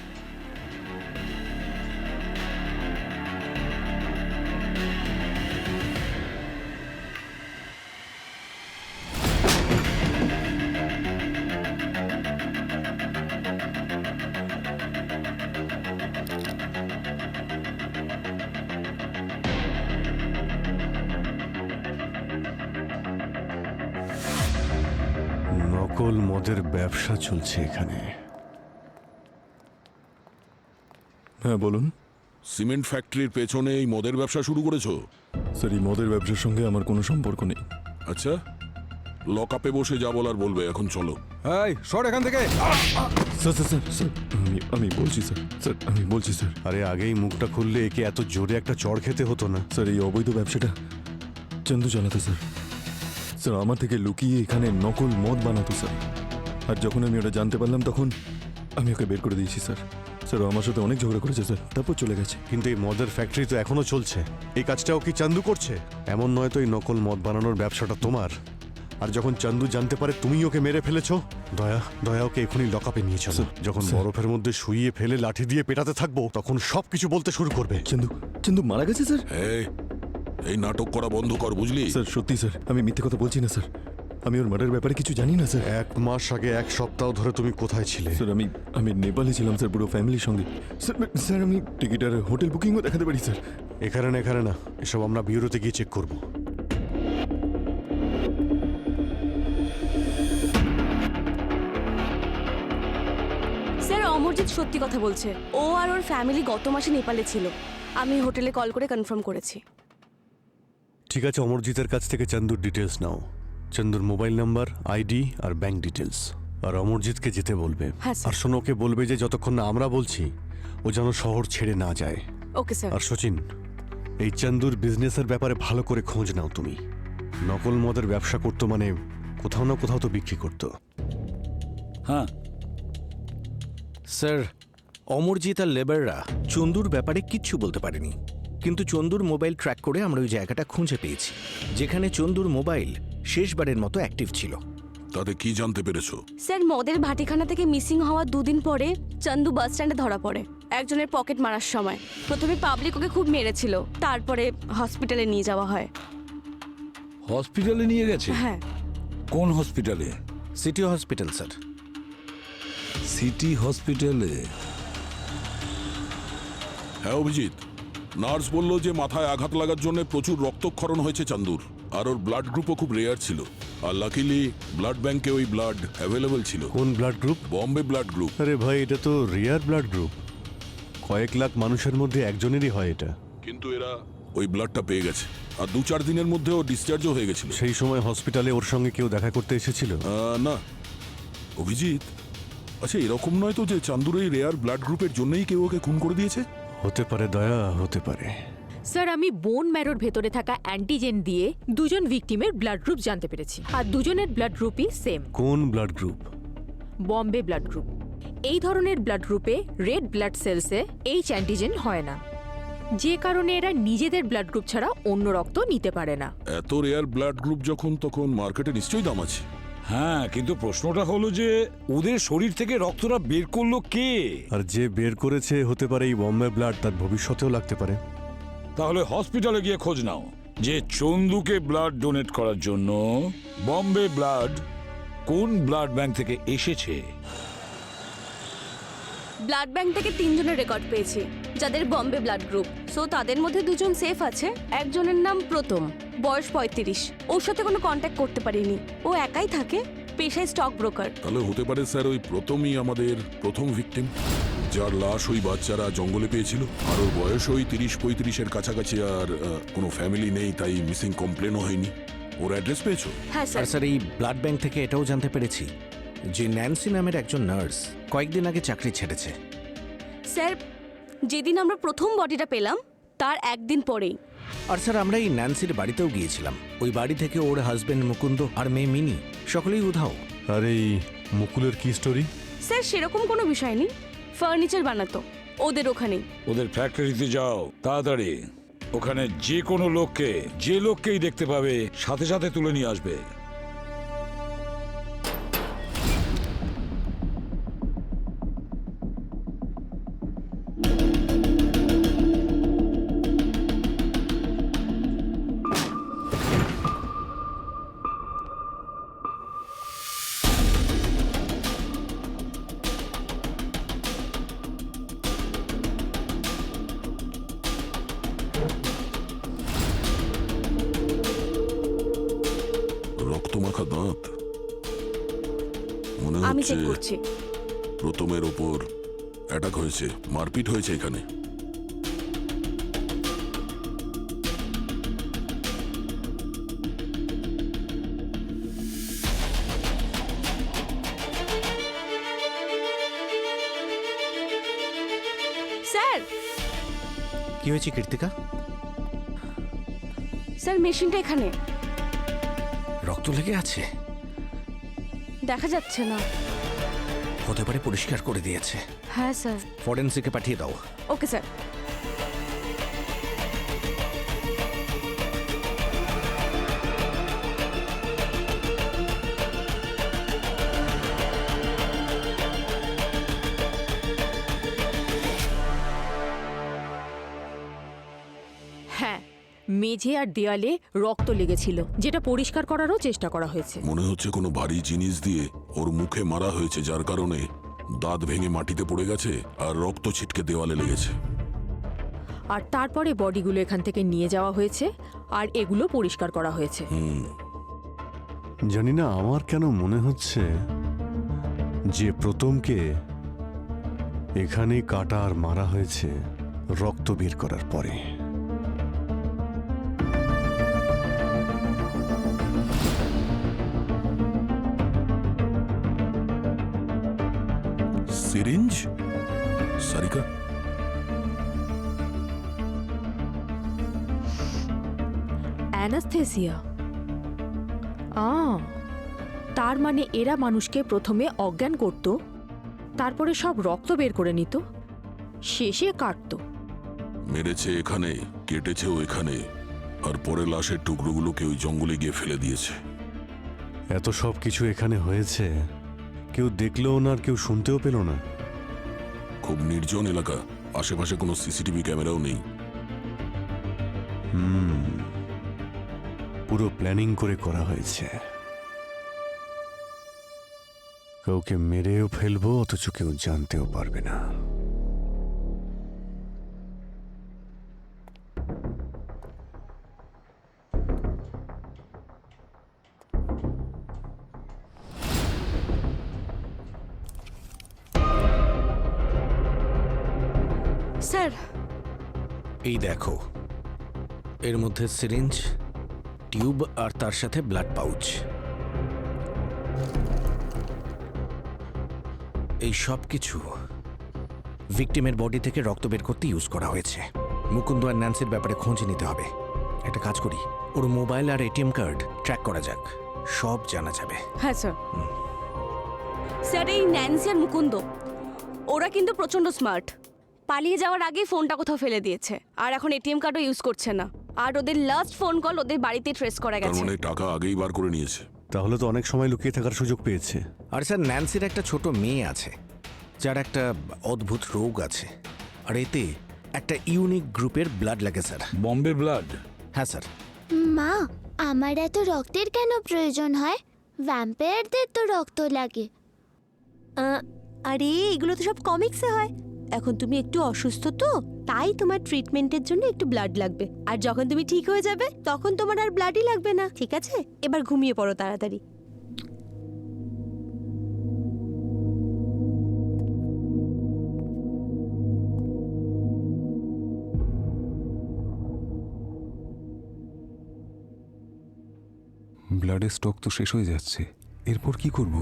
নকল মদের ব্যবসা চলছে এখানে। হ্যাঁ বলুন সিমেন্ট ফ্যাক্টরির পেছনে এই মদের ব্যবসা শুরু করেছো? স্যার, এই মদের ব্যবসার সঙ্গে আমার কোনো সম্পর্ক নেই। আচ্ছা, লকআপে বসে যা বলার বলবে, এখন চলো। এই সর এখান থেকে। স্যার স্যার স্যার স্যার আমি বলছি স্যার, স্যার আমি বলছি স্যার। আরে আগেই মুখটা খুললে একে এত জোরে একটা চড় খেতে হতো না। স্যার, এই অবৈধ ব্যবসাটা চন্দু চালাতো স্যার। স্যার, আমার থেকে লুকিয়ে এখানে নকল মদ বানাতো স্যার। আর যখন আমি ওটা জানতে পারলাম তখন আমি ওকে বের করে দিয়েছি স্যার। স্যার, ও আমার সাথে অনেক ঝগড়া করেছে স্যার, তারপর চলে গেছে। কিন্তু এই মদের ফ্যাক্টরি তো এখনো চলছে। এই কাজটাও কি চান্দু করছে? এমন নয় তো এই নকল মদ বানানোর ব্যবসাটা তোমার। আর যখন চান্দু জানতে পারে তুমি ওকে মেরে ফেলেছো, দয়া ওকে এখনই লকআপে নিয়ে চলো। যখন বরফের মধ্যে শুইয়ে ফেলে লাঠি দিয়ে পেটাতে থাকবো তখন সবকিছু বলতে শুরু করবে। চন্দু মারা গেছে স্যার? এই নাটক করা বন্ধ কর, বুঝলি? স্যার সত্যি স্যার, আমি মিথ্যে কথা বলছি না স্যার। আমি ওর মার্ডারের ব্যাপারে কিছু জানি না স্যার। 1 মাস আগে 1 সপ্তাহ ধরে তুমি কোথায় ছিলে? স্যার, আমি নেপালে ছিলাম স্যার, পুরো ফ্যামিলির সঙ্গে। স্যার আমি টিকিট আর হোটেল বুকিংও দেখাতে পারি স্যার। এখানে না, এসব আমরা বিউরোতে গিয়ে চেক করব। স্যার, অমরজিৎ সত্যি কথা বলছে। ও আর ওর ফ্যামিলি গত মাসে নেপালে ছিল। আমি হোটেলে কল করে কনফার্ম করেছি। ঠিক আছে, অমরজিতের কাছ থেকে চান্দুর ডিটেলস নাও। চান্দুর মোবাইল নাম্বার, আইডি আর ব্যাংক ডিটেলস। আর অমরজিৎকে যেতে বলবে। হ্যাঁ স্যার। আর শোনো, ওকে বলবে যে যতক্ষণ না আমরা বলছি ও যেন শহর ছেড়ে না যায়। Okay sir. আর সচিন, এই চান্দুর বিজনেসের ব্যাপারে ভালো করে খোঁজ নাও তুমি। নকল মদের ব্যবসা করতো মানে কোথাও না কোথাও তো বিক্রি করতো। হ্যাঁ স্যার, অমরজিৎ আর লেবাররা চন্দুর ব্যাপারে কিচ্ছু বলতে পারেনি, কিন্তু চন্দুর মোবাইল ট্র্যাক করে আমরা ওই জায়গাটা খুঁজে পেয়েছি যেখানে চন্দুর মোবাইল শেষবারের মতো অ্যাক্টিভ ছিল। তাতে কি জানতে পেরেছো? স্যার, মদের ভাটিখানা থেকে মিসিং হওয়ার 2 দিন পরে চন্দু বাস স্ট্যান্ডে ধরা পড়ে একজনের পকেট মারার সময়। প্রথমে পাবলিক ওকে খুব মেরেছিল, তারপরে হসপিটালে নিয়ে যাওয়া হয়। হসপিটালে নিয়ে গেছে? হ্যাঁ। কোন হসপিটালে? City hospital sir. সিটি হসপিটালে? হ্যাঁ অভিজিৎ, নার্স বলল যে মাথায় আঘাত লাগার জন্য প্রচুর রক্তক্ষরণ হয়েছে চান্দুর। আর ওর ব্লাড গ্রুপও খুব রেয়ার ছিল। আর লাকিলি ব্লাড ব্যাংকে ওই ব্লাড অ্যাভেলেবল ছিল। কোন blood group? Bombay blood group. আরে ভাই, এটা তো রেয়ার ব্লাড গ্রুপ। কয়েক লাখ মানুষের মধ্যে একজনেরই হয় এটা। কিন্তু এরা ওই ব্লাডটা পেয়ে গেছে। আর 2-4 দিনের মধ্যে ও ডিসচার্জও হয়ে গেছিল। সেই সময় হসপিটালে ওর সঙ্গে কেউ দেখা করতে এসেছিল? না অভিজিৎ, আচ্ছা এরকম নয় তো যে চান্দুর এই রেয়ার ব্লাড গ্রুপের জন্যই কেউ ওকে খুন করে দিয়েছে? হতে পারে দয়া, হতে পারে। স্যার, আমি বোন ম্যারোর ভেতরে থাকা অ্যান্টিজেন দিয়ে 2জন ভিকটিমের ব্লাড গ্রুপ জানতে পেরেছি। আর 2জনের ব্লাড গ্রুপই সেম। কোন blood group? Bombay blood group. এই ধরনের ব্লাড গ্রুপে রেড ব্লাড সেলসে এইচ অ্যান্টিজেন হয় না, যে কারণে এরা নিজেদের ব্লাড গ্রুপ ছাড়া অন্য রক্ত নিতে পারে না। এত রেয়ার ব্লাড গ্রুপ যখন, তখন মার্কেটে নিশ্চয়ই দাম আছে। হ্যাঁ, কিন্তু প্রশ্নটা হলো যে ওদের শরীর থেকে রক্তটা বের করলো কে? আর যে বের করেছে হতে পারে এই বম্বে ব্লাড, তার ভবিষ্যতেও লাগতে পারে। তাহলে হসপিটালে গিয়ে খোঁজ নাও যে চন্দুকে ব্লাড ডোনেট করার জন্য বম্বে ব্লাড কোন ব্লাড ব্যাংক থেকে এসেছে। ব্লাড ব্যাংক থেকে 3 জনের রেকর্ড পেয়েছি যাদের বম্বে ব্লাড গ্রুপ। সো তাদের মধ্যে 2জন সেফ আছে। একজনের নাম প্রথম, বয়স 35। ওর সাথে কোনো কন্ট্যাক্ট করতে পারিনি। ও একাই থাকে, পেশায় স্টক ব্রোকার। তাহলে হতে পারে স্যার ওই প্রথমই আমাদের প্রথম ভিকটিম, যার লাশ ওই বাচ্চারা জঙ্গলে পেয়েছিল। আর ওর বয়স ওই 30-35-এর কাছাকাছি। আর কোনো ফ্যামিলি নেই, তাই মিসিং কমপ্লেনও হয়নি। ওর অ্যাড্রেস পেয়েছো? হ্যাঁ আর স্যার, এই ব্লাড ব্যাংক থেকে এটাও জানতে পেরেছি যে ন্যান্সি নামের একজন নার্স কয়েকদিন আগে চাকরি ছেড়েছে। স্যার, যেদিন আমরা প্রথম বডিটা পেলাম তার একদিন পরেই। আর স্যার, আমরা এই ন্যান্সির বাড়িতেও গিয়েছিলাম। ওই বাড়ি থেকে ওর হাজবেন্ড মুকুন্দ আর মেয়ে মিনি সকলেই উধাও। আর এই মুকুলের কি স্টোরি? স্যার, সেরকম কোনো বিষয় নেই। ফার্নিচার বানাতো ওদের ওখানেই। ওদের ফ্যাক্টরিতে যাও তাড়াতাড়ি। ওখানে যে কোনো লোককে, যে লোককেই দেখতে পাবে সাথে সাথে তুলে নিয়ে আসবে। মনে আমি হচ্ছে চেক করছি। প্রথমের ওপর অ্যাটাক হয়েছে, মারপিট হয়েছে এখানে। স্যার কি হয়েছে কৃতিকা? স্যার মেশিনটা এখানে রক্ত লেগে আছে? দেখা যাচ্ছে না। হতে পারে পরিষ্কার করে দিয়েছে। হ্যাঁ স্যার। ফরেন্সিকে পাঠিয়ে দাও। Okay sir. হ্যাঁ, মেঝে আর দেয়ালে রক্ত লেগেছিল, যেটা পরিষ্কার করারও চেষ্টা করা হয়েছে। মনে হচ্ছে কোনো ভারী জিনিস দিয়ে ওর মুখে মারা হয়েছে, যার কারণে দাঁত ভেঙে মাটিতে পড়ে গেছে আর রক্ত ছিটকে দেওয়ালে লেগেছে। আর তারপরে বডিগুলো এখান থেকে নিয়ে যাওয়া হয়েছে আর এগুলো পরিষ্কার করা হয়েছে। জানি না আমার কেন মনে হচ্ছে যে প্রথমকে এখানেই কাটা আর মারা হয়েছে রক্ত বের করার পরে। সিরিঞ্জ? সারিকা, অ্যানাস্থেসিয়া। তার মানে এরা মানুষকে প্রথমে অজ্ঞান করত, তারপরে সব রক্ত বের করে নিত, শেষে কাটতো। মেরেছে এখানে, কেটেছেও এখানে, আর পরে লাশের টুকরোগুলোকে ওই জঙ্গলে গিয়ে ফেলে দিয়েছে। এত সব কিছু এখানে হয়েছে, কেউ দেখলেও না আর কেউ শুনতেও পেল না। খুব নির্জন এলাকা, আশেপাশে কোনো সিসিটিভি ক্যামেরাও নেই। পুরো প্ল্যানিং করে করা হয়েছে। কাউকে মেরেও ফেলবো, অথচ কেউ জানতেও পারবে না। স্যার এই দেখো, এর মধ্যে সিরিঞ্জ, টিউব আর তার সাথে ব্লাড পাউচ। এই সব কিছু ভিকটিমের বডি থেকে রক্ত বের করতে ইউজ করা হয়েছে। মুকুন্দ আর ন্যান্সির ব্যাপারে খোঁজ নিতে হবে। একটা কাজ করি, ওর মোবাইল আর এটিএম কার্ড ট্র্যাক করা যাক, সব জানা যাবে। হ্যাঁ স্যার। স্যার এই ন্যান্সি আর মুকুন্দ ওরা কিন্তু প্রচন্ড স্মার্ট। পালিয়ে যাওয়ার আগেই ফোনটা কোথাও ফেলে দিয়েছে, আর এখন এটিএম কার্ডও ইউজ করছে না। আর ওদের লাস্ট ফোন কল ওদের বাড়িতে ট্রেস করা তার গেছে। মানে টাকা আগেই বার করে নিয়েছে। তাহলে তো অনেক সময় লুকিয়ে থাকার সুযোগ পেয়েছে। আর স্যার, ন্যান্সির একটা ছোট মেয়ে আছে যার একটা অদ্ভুত রোগ আছে, আর এতে একটা ইউনিক গ্রুপের ব্লাড লাগে স্যার। বম্বে ব্লাড? হ্যাঁ স্যার। মা, আমার এত রক্তের কেন প্রয়োজন হয়? ভ্যাম্পায়ারদের তো রক্ত লাগে। আরে এগুলো তো সব কমিক্সে হয়। এখন তুমি একটু অসুস্থ তো, তাই তোমার ট্রিটমেন্টের জন্য একটু ব্লাড লাগবে। আর যখন তুমি ঠিক হয়ে যাবে তখন তোমার আর ব্লাডই লাগবে না, ঠিক আছে? এবার ঘুমিয়ে পড়ো তাড়াতাড়ি। ব্লাডের স্টক তো শেষ হয়ে যাচ্ছে, এরপর কি করব?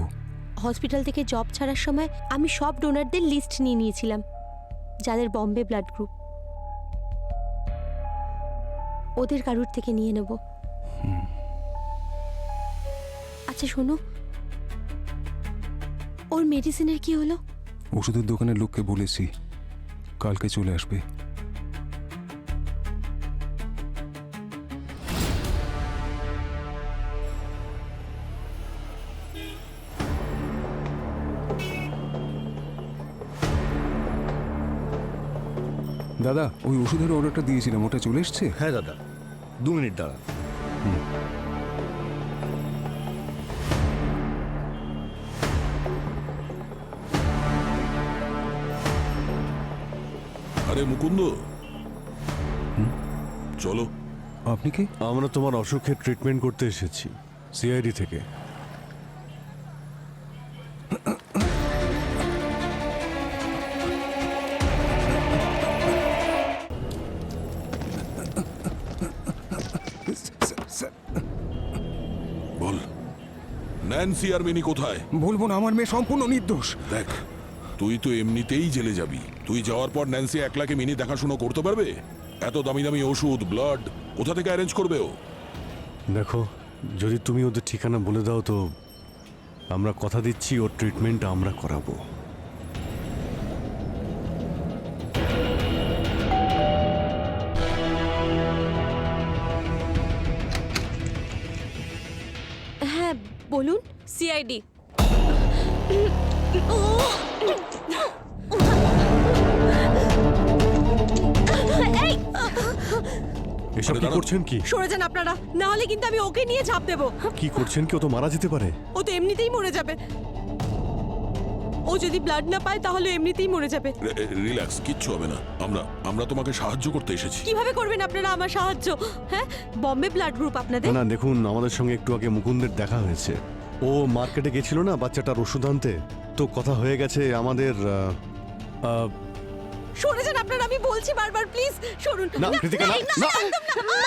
হসপিটাল থেকে জব ছাড়ার সময় আমি সব ডোনারদের লিস্ট নিয়ে নিয়েছিলাম, যাদের বম্বে ব্লাড গ্রুপ। ওদের কারুর থেকে নিয়ে নেব। আচ্ছা শোনো, ওর মেডিসিনের কি হলো? ওষুধের দোকানের লোককে বলেছি, কালকে চলে আসবে। দাদা, ওই ওষুধের অর্ডারটা দিয়েছিলাম, ওটা চলে এসছে? হ্যাঁ দাদা, 2 মিনিট দাঁড়ান। আরে মুকুন্দ, চলো। আপনি কি? আমরা তোমার অসুখের ট্রিটমেন্ট করতে এসেছি সিআইডি থেকে। ন্যান্সি আর মিনি কোথায়? বলবো না, আমার মেয়ে সম্পূর্ণ নির্দোষ। দেখ, তুই তো এমনিতেই জেলে যাবি। তুই যাওয়ার পর ন্যান্সি একলাকে মিনি দেখাশুনো করতে পারবে? এত দামি দামি ওষুধ, ব্লাড কোথা থেকে অ্যারেঞ্জ করবে ও? দেখো, যদি তুমি ওদের ঠিকানা বলে দাও তো আমরা কথা দিচ্ছি ওর ট্রিটমেন্ট আমরা করাবো। হ্যাঁ বলুন। সিআইডি। এসব কি করছেন? কি সরে যান আপনারা, না হলে কিন্তু আমি ওকে নিয়ে ঝাঁপ দেবো। কি করছেন? কি ও তো মারা যেতে পারে। ও তো এমনিতেই মরে যাবে। ও যদি ব্লাড না পায় তাহলে এমনিতেই মরে যাবে। রিল্যাক্স, কিচ্ছু হবে না। আমরা তোমাকে সাহায্য করতে এসেছি। কিভাবে করবেন আপনারা আমার সাহায্য? হ্যাঁ, বম্বে ব্লাড গ্রুপ আপনাদের? না দেখুন, আমাদের সঙ্গে একটু আগে মুকুন্দের দেখা হয়েছে। ও মার্কেটে গেছিল না বাচ্চাটার ওষুধ আনতে, তো কথা হয়ে গেছে আমাদের। সরে যান আপনারা, আমি বলছি বারবার, প্লিজ সরুন। না, কৃতিকা, না, না। একদম না।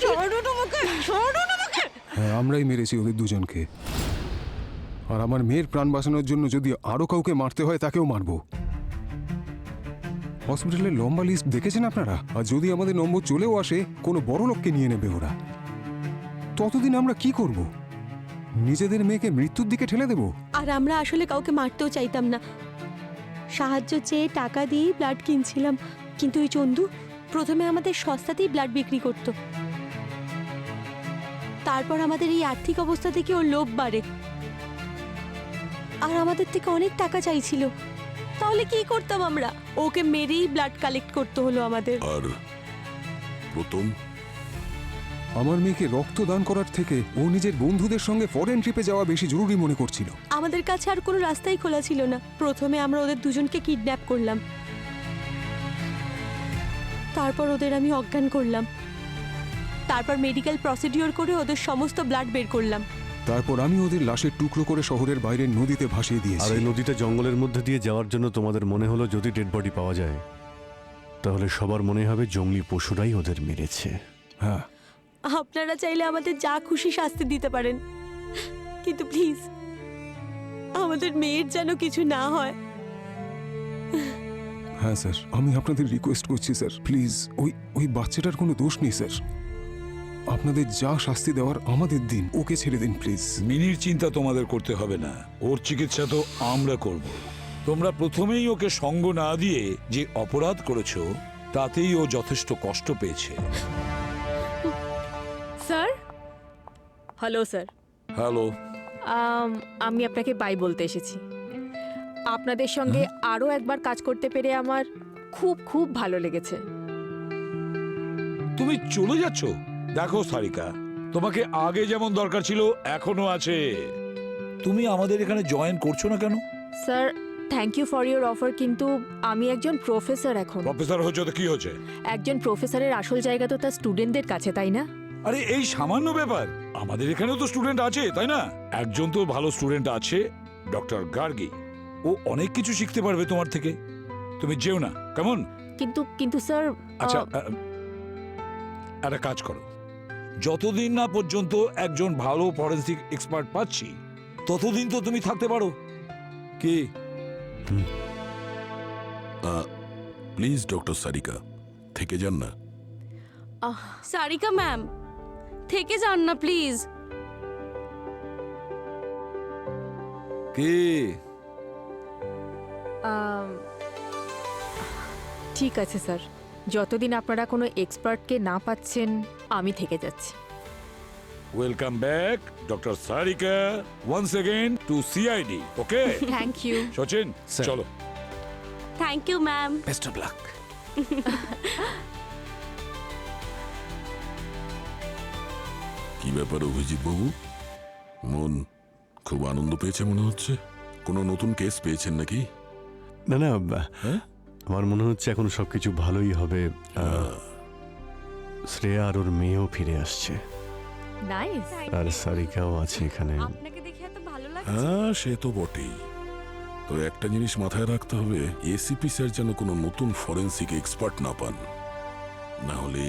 সরুন আমাকে, সরুন আমাকে। হ্যাঁ, আমরাই মেরেছি ওদের দুজনকে। আর আমার মেয়ের প্রাণ বাঁচানোর জন্য যদি আরো কাউকে মারতে হয় তাকেও মারবো। হসপিটালের লম্বা লিস্ট দেখেছেন আপনারা? আর যদি আমাদের নম্বর চলেও আসে, কোনো বড় লোককে নিয়ে নেবে ওরা। ততদিন আমরা কি করব? নিজেদের মেয়েকে মৃত্যুর দিকে ঠেলে দেব? আর আমরা আসলে কাউকে মারতেও চাইতাম না, সাহায্য চেয়ে টাকা দিয়ে ব্লাড কিনছিলাম। কিন্তু ওই চন্দু প্রথমে আমাদের সস্তাতেই ব্লাড বিক্রি করত। তারপর আমাদের এই আর্থিক অবস্থা থেকে ওর লোভ বাড়ে আর আমাদের থেকে অনেক টাকা চাইছিল। তাহলে কি করতাম আমরা? ওকে মেরেই ব্লাড কালেক্ট করতে হলো আমাদের। আর প্রথম, আমার মেয়েকে রক্ত দান করার থেকে ও নিজের বন্ধুদের সঙ্গে ফরেন ট্রিপে যাওয়া বেশি জরুরি মনে করছিল। আমাদের কাছে আর কোনো রাস্তাই খোলা ছিল না। প্রথমে আমরা ওদের দুজনকে কিডন্যাপ করলাম, তারপর ওদের আমি অজ্ঞান করলাম, তারপর মেডিকেল প্রসিডিওর করে ওদের সমস্ত ব্লাড বের করলাম। তারপর আমি ওদের লাশের টুকরো করে শহরের বাইরে নদীতে ভাসিয়ে আর দিয়েছি। এই নদীতে জঙ্গলের মধ্যে দিয়ে যাওয়ার জন্য তোমাদের মনে হলো যদি ডেড বডি পাওয়া যায় তাহলে সবার মনে হবে জঙ্গলি পশুরাই ওদের মেরেছে। হ্যাঁ, আপনারা চাইলে আমাদের যা খুশি শাস্তি দিতে পারেন, কিন্তু প্লিজ আমাদের মেয়ের যেন কিছু না হয়। হ্যাঁ স্যার, আমি আপনাদের রিকোয়েস্ট করছি স্যার, প্লিজ। ওই বাচ্চাটার কোনো দোষ নেই স্যার। আপনাদের যা শাস্তি দেওয়ার আমাদের দিন, ওকে ছেড়ে দিন প্লিজ। মিনির চিন্তা তোমাদের করতে হবে না, ওর চিকিৎসা তো আমরা করব। তোমরা প্রথমেই ওকে সঙ্গ না দিয়ে যে অপরাধ করেছো তাতেই ও যথেষ্ট কষ্ট পেয়েছে। Sir, hello sir. হ্যালো। আমি আপনাকে বাই বলতে এসেছি। আপনাদের সঙ্গে আরও একবার কাজ করতে পেরে আমার খুব খুব ভালো লেগেছে। তুমি চলে যাচ্ছ? দেখো সারিকা, তোমাকে আগে যেমন দরকার ছিল এখনো আছে। তুমি আমাদের এখানে জয়েন করছো না কেন? Sir, thank you for your offer, কিন্তু আমি একজন প্রফেসর এখন। প্রফেসর হচ্ছে তো কি হচ্ছে? একজন প্রফেসরের আসল জায়গা তো তার স্টুডেন্টদের কাছে, তাই না? আরে এই সামান্য ব্যাপার, আমাদের এখানেও তো স্টুডেন্ট আছে, তাই না? একজন তো ভালো স্টুডেন্ট আছে, ডক্টর গার্গী। ও অনেক কিছু শিখতে পারবে তোমার থেকে। তুমি যেও না, কেমন? কিন্তু স্যার, আচ্ছা, একটা কাজ করো, যতদিন না পর্যন্ত একজন ভালো ফরেন্সিক এক্সপার্ট পাচ্ছি ততদিন তো তুমি থাকতে পারো। কি? প্লিজ ডক্টর সারিকা, থেকে যান না। সারিকা ম্যাম, থেকে যান না প্লিজ। কি? ঠিক আছে স্যার, যতদিন আপনারা কোনো এক্সপার্টকে না পাচ্ছেন আমি থেকে যাচ্ছি। Welcome back doctor Sarika once again to CID. Okay, thank you. Sachin, চলো। Thank you ma'am. Best of luck. কি ব্যাপার অভিজিৎ বাবু, মন খুব আনন্দ পেয়েছে মনে হচ্ছে। কোনো নতুন কেস পেয়েছেন নাকি? না আমার মনে হচ্ছে এখন সবকিছু ভালোই হবে। শ্রেয়া আর ওর মেয়েও ফিরে আসছে, নাইস। আর সারিকাও আছে এখানে। আপনাকে দেখে এত ভালো লাগছে। হ্যাঁ, সে তো বটেই। তো একটা জিনিস মাথায় রাখতে হবে, এসিপি স্যার যেন কোনো নতুন ফরেন্সিক এক্সপার্ট না পান, না হলে।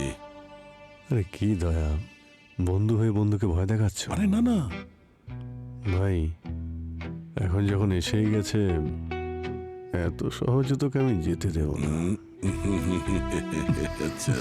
আরে কি দয়া, বন্ধু হয়ে বন্ধুকে ভয় দেখাচ্ছ? আরে না, ভাই এখন যখন এসেই গেছে, এত সহজে তোকে আমি যেতে দেব না। আচ্ছা